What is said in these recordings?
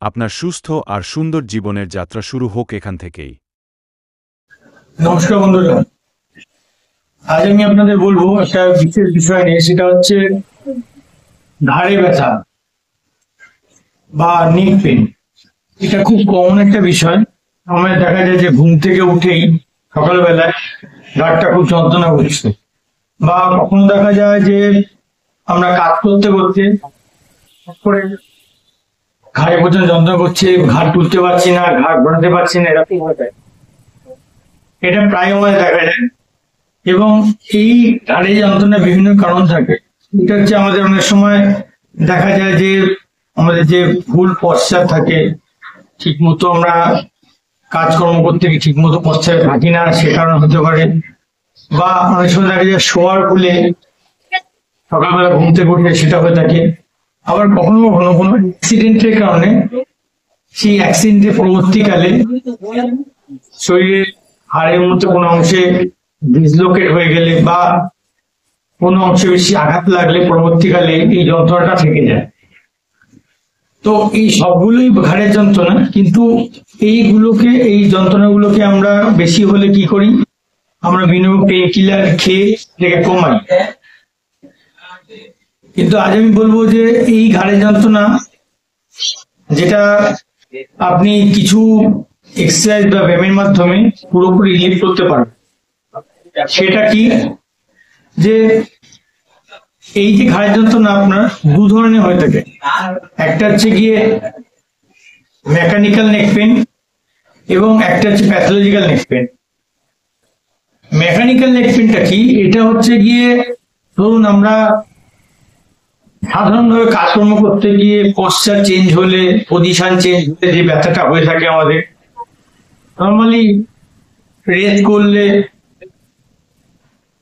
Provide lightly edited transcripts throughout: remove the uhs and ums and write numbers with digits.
আপনার সুস্থ আর সুন্দর জীবনের যাত্রা শুরু হোক এখান থেকেই। নমস্কার বন্ধুরা, আজ আমি আপনাদের বলবো একটা বিশেষ বিষয় নিয়ে, সেটা হচ্ছে ঘাড়ে ব্যথা বা নেক পেন। এটা খুব কমন একটা বিষয়। আমাদের দেখা যায় যে ঘুম থেকে উঠেই সকালবেলায় ঘাড়টা খুব যন্ত্রণা করছে, বা কখনো দেখা যায় যে আমরা কাজ করতে করতে করে ঘাড়ে পর্যন্ত যন্ত্রণা করছে, ঘাড় তুলতে পারছি না, ঘাড় ঘোরাতে পারছি না, এরকম হয়ে যায়। এটা প্রায় আমাদের দেখা যায়। এবং এই ঘাড়ে যন্ত্রণার বিভিন্ন কারণ থাকে। এটা হচ্ছে আমাদের অনেক সময় দেখা যায় যে আমাদের যে ভুল পশ্চাৎ থাকে, ঠিক মতো আমরা কাজকর্ম করতে গিয়ে ঠিক মতো পশ্চাৎ থাকি না, সে কারণ হতে পারে। বা অনেক সময় দেখা যায় শোয়ার ভুলে সকালবেলা ঘুম থেকে উঠে সেটা হয়ে থাকে। আবার কখনো কখনো কোনো অ্যাক্সিডেন্টের কারণে সেই অ্যাক্সিডেন্টের পরবর্তীকালে শরীরের হাড়ের মধ্যে কোনো অংশে ডিসলোকেট হয়ে গেলে বা কোনো অংশে বেশি আঘাত লাগলে পরবর্তীকালে এই যন্ত্রণাটা থেকে যায়। তো এই সবগুলোই ঘাড়ের যন্ত্রণা, কিন্তু এই যন্ত্রণাগুলোকে আমরা বেশি হলে কি করি, আমরা বিভিন্ন পেন কিলার খেয়ে এটাকে কমাই। কিন্তু আজ আমি বলবো যে এই ঘাড়ের যন্ত্রণা যেটা আপনি কিছু এক্সারসাইজ বা ব্যায়ামের মাধ্যমে পুরোপুরি রিলিভ করতে পারবেন। সেটা কি, যে এই যে ঘাড়ের যন্ত্রণা আপনার দু ধরনের হয়ে থাকে। একটা হচ্ছে গিয়ে মেকানিক্যাল নেক পেন এবং একটা হচ্ছে প্যাথোলজিক্যাল নেক পেন। মেকানিক্যাল নেক পেনটা কি, এটা হচ্ছে গিয়ে ধরুন আমরা সাধারণভাবে কাজকর্ম করতে গিয়ে পশ্চাৎ চেঞ্জ হলে, পজিশন চেঞ্জ হলে যে ব্যথাটা হয়ে থাকে আমাদের, নর্মালি রেস্ট করলে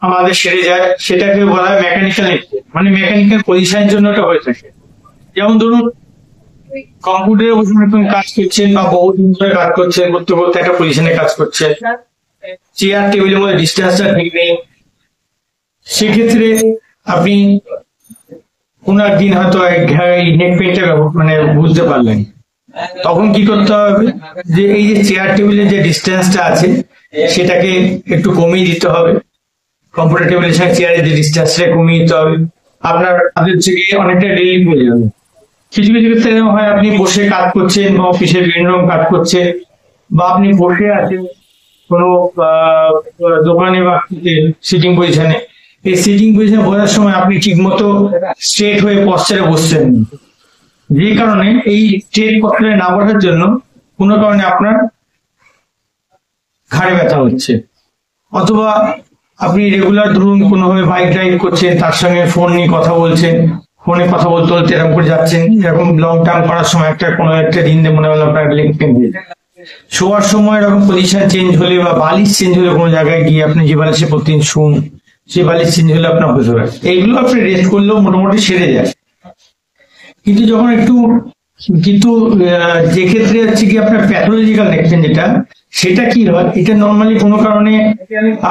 আমাদের সেরে যায়, সেটাকে বলা হয় মেকানিক্যাল নেক পেন। মানে মেকানিক্যাল পজিশনের জন্য এটা হয়ে থাকে। যেমন ধরুন কম্পিউটারে বসে কাজ করছেন বা বহুদিন ধরে কাজ করছেন, করতে করতে একটা পজিশনে কাজ করছেন, চেয়ার টেবিলের মধ্যে ডিস্টেন্সটা ঠিক নেই, সেক্ষেত্রে আপনি কোন একদিন হয়তো এই নেক পেনটা মানে বুঝতে পারলেন। তখন কি করতে হবে, যে এই যে চেয়ার টেবিলের যে ডিস্টেন্সটা আছে সেটাকে একটু কমিয়ে দিতে হবে। কম্পিউটার টেবিলের সাথে চেয়ারের যে ডিস্টেন্সটা কমিয়ে দিতে হবে। আপনার হাতের থেকে অনেকটা রিলিফ হয়ে যাবে। কিছু কিছু ক্ষেত্রে হয় আপনি বসে কাজ করছেন বা অফিসে বিভিন্ন রকম কাজ করছেন, বা আপনি বসে আছেন কোনো দোকানে বা সিটিং পজিশনে। এই সিটিং পজিশনে বসার সময় আপনি ঠিক মতো স্ট্রেট হয়ে পশ্চারে বসছেন, যে কারণে এই স্ট্রেট পশ্চারে না বসার জন্য কোনো কারণে আপনার ঘাড়ে ব্যথা হচ্ছে। অথবা আপনি রেগুলার ধরুন কোনোভাবে বাইক ড্রাইভ করছেন, তার সঙ্গে ফোন নিয়ে কথা বলছেন, ফোনে কথা বলতে বলতে এরকম করে যাচ্ছেন, এরকম লং টার্ম করার সময় কোনো একটা দিন মনে হলো আপনার লেগ পেন হয়ে যায়। শোয়ার সময় এরকম পজিশন চেঞ্জ হলে বা বালিশ চেঞ্জ হলে, কোনো জায়গায় গিয়ে আপনি যে বালিশে প্রতিদিন শুন, সেই বালিশ চেঞ্জ হলে আপনার হতে পারে। এইগুলো আপনি রেস্ট করলেও মোটামুটি সেরে যায়। কিন্তু যখন যে ক্ষেত্রে হচ্ছে কি আপনার প্যাথোলজিক্যাল নেক পেন, সেটা কি হয়, এটা নর্মালি কোনো কারণে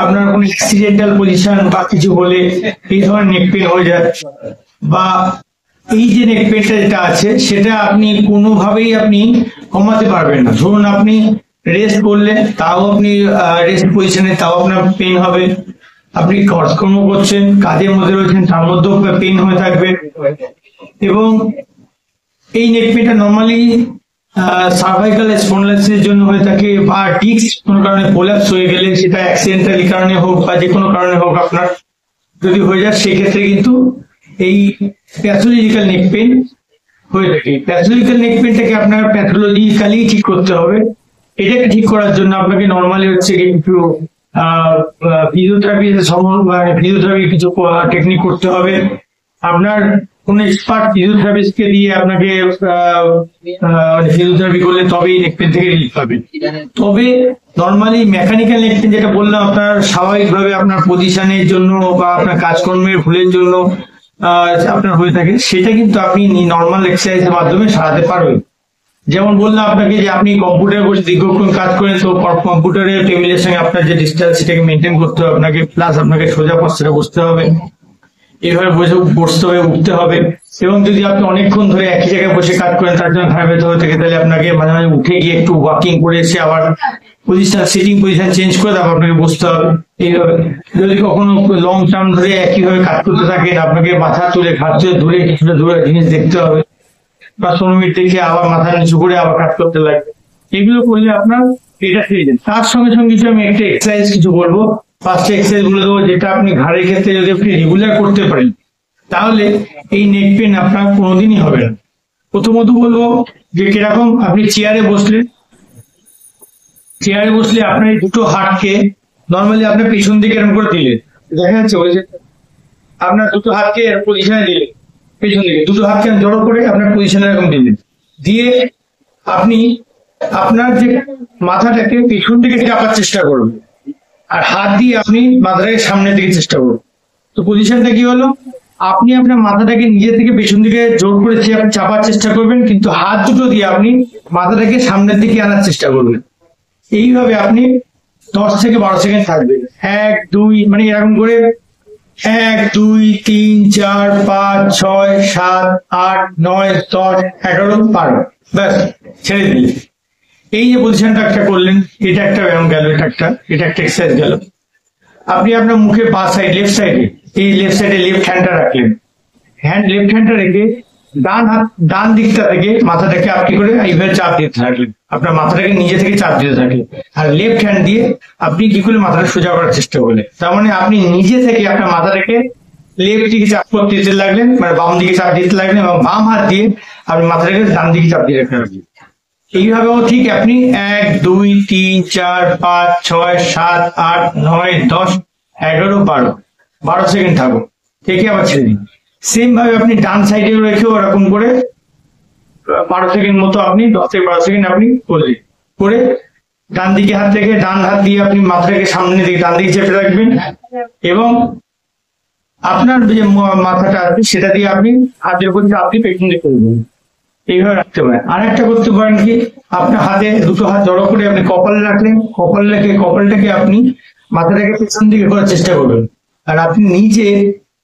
আপনার কোনো অ্যাক্সিডেন্টাল পজিশন বা কিছু হলে এই ধরনের নেক পেন হয়ে যায়। বা এই যে নেক পেনটা যেটা আছে সেটা আপনি কোনোভাবেই আপনি কমাতে পারবেন না। ধরুন আপনি রেস্ট করলেন, তাও আপনি রেস্ট পজিশনে তাও আপনার পেন হবে। আপনি কাজকর্ম করছেন, কাজের মধ্যে রয়েছেন, তার মধ্যেও পেন হয়ে থাকবে। এবং এই নেক পেনটা নর্মালি সার্ভাইকাল স্পন্ডাইলাইটিসের জন্য হয়ে থাকে, বা ডিস্ক কোনো কারণে কোল্যাপস হয়ে গেলে, সেটা অ্যাক্সিডেন্টালি কারণে হোক বা যে কোনো কারণে হোক আপনার যদি হয়ে যায়, সেক্ষেত্রে কিন্তু এই প্যাথোলজিক্যাল নেক পেন হয়ে থাকে। প্যাথোলজিক্যাল নেক পেনটাকে আপনার প্যাথোলজিক্যালি ঠিক করতে হবে। এটাকে ঠিক করার জন্য আপনাকে নর্মালি হচ্ছে কিছু ফিজিওথেরাপি কিছু টেকনিক করতে হবে। আপনার কোন এক্সপার্ট ফিজিওথেরাপিস্টকে দিয়ে আপনাকে ফিজিওথেরাপি করলে তবেই নেক পেন থেকে রিলিফ পাবে। তবে নর্মালি মেকানিক্যাল নেক পেন যেটা বললাম, আপনার স্বাভাবিকভাবে আপনার পজিশনের জন্য বা আপনার কাজকর্মের ভুলের জন্য আপনার হয়ে থাকে, সেটা কিন্তু আপনি নর্মাল এক্সারসাইজের মাধ্যমে সারাতে পারবেন। যেমন বললাম আপনাকে যে আপনি কম্পিউটারে বসে দীর্ঘক্ষণ কাজ করেন, তো কম্পিউটারের টেবিলের সঙ্গে আপনার যে ডিস্টেন্স সেটাকে মেনটেন করতে হবে আপনাকে, প্লাস আপনাকে সোজা পশ্চারে বসতে হবে, এইভাবে বসতে হবে, উঠতে হবে। এবং যদি আপনি অনেকক্ষণ ধরে একই জায়গায় বসে কাজ করেন, তার জন্য ঘাড় ব্যথা হয়ে থাকে, তাহলে আপনাকে মাঝে মাঝে উঠে গিয়ে একটু ওয়াকিং করে এসে আবার পজিশন, সিটিং পজিশন চেঞ্জ করে তারপর আপনাকে বসতে হবে। এইভাবে যদি কখনো লং টার্ম ধরে একইভাবে কাজ করতে থাকেন, আপনাকে মাথা তুলে ঘাট থেকে দূরে কিছুটা দূরে জিনিস দেখতে হবে, বা 15 মিনিট দেখে আবার মাথা নিচু করে আবার কাজ করতে লাগবে। এগুলো করলে আপনার এটা ঠিক আছে। তার সঙ্গে সঙ্গে কিছু আমি একটা এক্সারসাইজ কিছু বলবো, 5টা এক্সারসাইজ বলে দেবো, যেটা আপনি ঘাড়ের ক্ষেত্রে যদি আপনি রেগুলার করতে পারেন তাহলে এই নেক পেন আপনার কোনোদিনই হবে না। প্রথমত বলবো যে কিরকম, আপনি চেয়ারে বসলে আপনার এই দুটো হাতকে নর্মালি আপনার পেছন দিকে এরকম করে দিলেন, দেখা যাচ্ছে ওই যে আপনার দুটো হাতকে পজিশনে দিলেন, পেছন দিকে দুটো হাতকে জড়ো করে আপনার পজিশনে এরকম দিলেন, দিয়ে আপনি আপনার যে মাথাটাকে পেছন দিকে চাপার চেষ্টা করবেন, আর হাত দিয়ে আপনি মাথাটাকে সামনের দিকে চেষ্টা করবেন। তো পজিশনটা কি হলো, আপনি আপনার মাথাটাকে নিজে থেকে পেছন দিকে জোর করে চাপার চেষ্টা করবেন, কিন্তু হাত দুটো দিয়ে আপনি মাথাটাকে সামনের দিকে আনার চেষ্টা করবেন। এইভাবে আপনি 10 থেকে 12 সেকেন্ড থাকবেন। 1 2 মানে এরকম করে 1 2 3 4 5 6 7 8 9 10 11 12, ব্যাস ছেড়ে দিলেন। এই যে পজিশনটা একটা করলেন, এটা একটা ব্যায়াম গেল, এটা একটা এক্সারসাইজ গেল। আপনি আপনার মুখে বাঁ সাইড, লেফট সাইডে, এই লেফট সাইডে লেফট হ্যান্ডটা রাখলেন, লেফট হ্যান্ডটা রেখে ডান দিকটা থেকে মাথাটাকে আপনি করে এইভাবে চাপ দিতে থাকলেন, আপনার মাথাটাকে নিজে থেকে চাপ দিতে থাকলেন, আর লেফট হ্যান্ড দিয়ে আপনি কি করে মাথাটা সোজা করার চেষ্টা করলেন। তার মানে আপনি নিজে থেকে আপনার মাথাটাকে লেফট দিকে চাপ করতে দিতে লাগলেন, মানে বাম দিকে চাপ দিতে লাগলেন, এবং বাম হাত দিয়ে আপনি মাথাটাকে ডান দিকে চাপ দিয়ে রাখতে লাগলেন। এইভাবেও ঠিক আপনি 1 2 3 4 5 6 7 8 9 10 11 12 সেকেন্ড থাকুন, থেকে আবার ছেড়ে দিন। সেম ভাবে আপনি ডান সাইডে রেখেও এরকম করে 12 সেকেন্ড মতো আপনি 10 থেকে 12 সেকেন্ড আপনি করলেন, করে ডান দিকে হাত থেকে ডান হাত দিয়ে আপনি মাথাটাকে সামনে দিকে ডান দিকে চেপে রাখবেন, এবং আপনার যে মাথাটা আছে সেটা দিয়ে আপনি হাতের উপর আপনি পেছন দিকে করবেন। এইভাবে রাখতে পারেন। আর একটা করতে পারেন কি, আপনার হাতে দুটো হাত জড়ো করে আপনি কপালে রাখলেন, কপালটাকে আপনি মাথাটাকে পেছন দিকে করার চেষ্টা করবেন, আর আপনি নিজে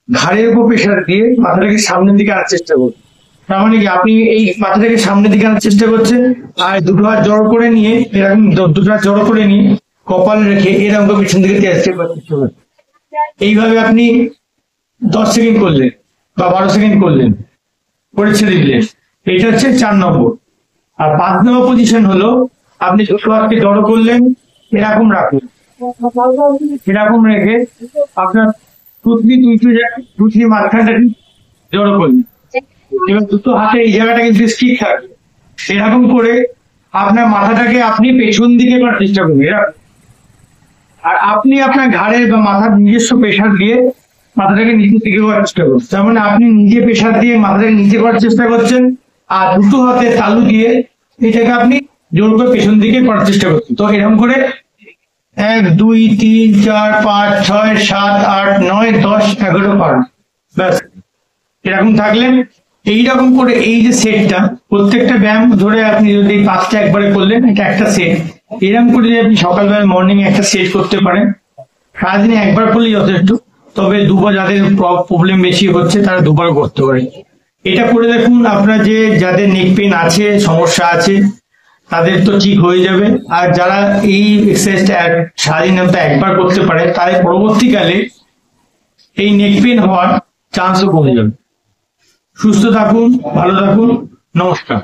ঘাড়ের উপর প্রেশার দিয়ে মাথাটাকে সামনের দিকে আনার চেষ্টা করবেন। তার মানে কি, আপনি এই মাথাটাকে সামনের দিকে আনার চেষ্টা করছেন, আর দুটো হাত জড়ো করে নিয়ে এরকম দুটো হাত জড়ো করে নিয়ে কপাল রেখে এরকম পেছন দিকে চেষ্টা করবেন। এইভাবে আপনি 10 সেকেন্ড করলেন বা 12 সেকেন্ড করলেন, করে ছেড়ে দিলেন। এটা হচ্ছে 4 নম্বর। আর 5 নম্বর পজিশন হলো, আপনি দুটো হাতকে জড়ো করলেন, এরকম রাখলেন, এরকম রেখে আপনার টুথলি মাঝখানটা জড়ো করলেন, এবার দুটো হাতে এই জায়গাটা কিন্তু স্থির থাকবে। এরকম করে আপনার মাথাটাকে আপনি পেছন দিকে করার চেষ্টা করবেন, এরকম। আর আপনি আপনার ঘাড়ের বা মাথার নিজস্ব প্রেশার দিয়ে মাথাটাকে নিচের দিকে করার চেষ্টা করছেন। তার মানে আপনি নিজে প্রেশার দিয়ে মাথাটাকে নিচে করার চেষ্টা করছেন, আর দুটো হাতে তালু দিয়ে এটাকে আপনি জোর করে পেছন দিকে করার চেষ্টা করছেন। তো এরকম করে 1 2 3 4 5 6 7 8 9 10 11 12, ব্যাস এরকম থাকলেন। এইরকম করে এই যে সেটটা, প্রত্যেকটা ব্যায়াম ধরে আপনি যদি 5টা একবারে করলেন, এটা একটা সেট। এরকম করে যদি আপনি সকালবেলা মর্নিং একটা সেট করতে পারেন, সারাদিনে একবার করলেই যথেষ্ট। তবে দুবার, যাদের প্রবলেম বেশি হচ্ছে তারা দুবার করতে পারে। এটা করে দেখুন, আপনার যাদের নেক পেন আছে, সমস্যা আছে, তাদের তো ঠিক হয়ে যাবে। আর যারা এই এক্সারসাইজটা সারাদিন একবার করতে পারে, তাদের পরবর্তীকালে এই নেক পেন হওয়ার চান্সও কমে যাবে। সুস্থ থাকুন, ভালো থাকুন, নমস্কার।